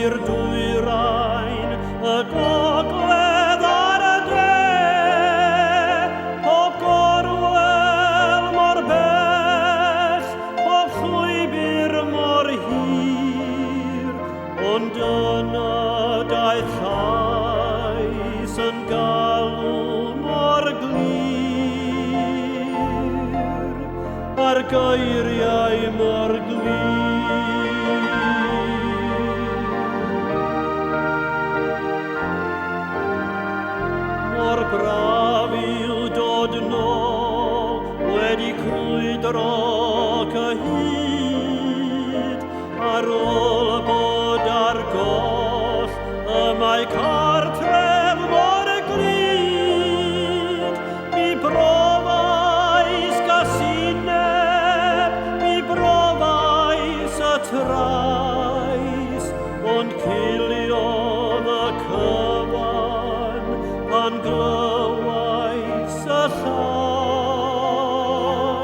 i'r dwyrain, y gogledd ar y de. Pob gorwel mor bell, pob llwybr mor hir, ond yna daeth llais yn galw mor glir, a'r geiriau mor glir. Mor braf i'w dod nôl, wedi crwydro cyhyd, ar ôl bod ar goll y mae cartref mor glyd. Mi brofais gasineb, mi brofais y trais, ond ciliodd y cyfan pan glywais y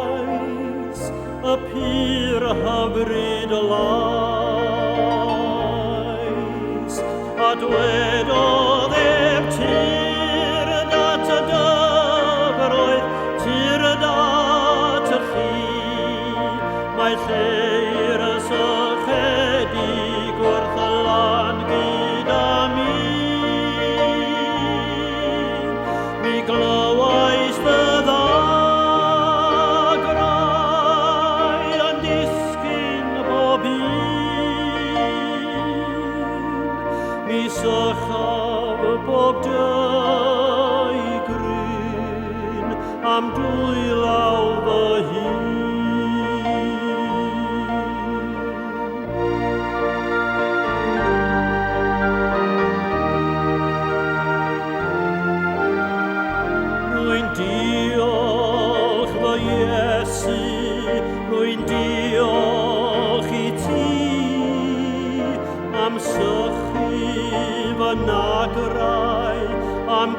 llais, y pur hyfryd lais, a dwedodd ef tir dat y dyfroedd, tir dat y llu, mae lleir y sychedig wrth y lan gyda mi. Mi glywais fy ddagrau yn disgyn bob un. Mi sychaf bob dy gryn am dwylaw fy hun. Rwy'n diolch fy Iesu, rwy'n diolch i ti, am sychu fy nagrau, am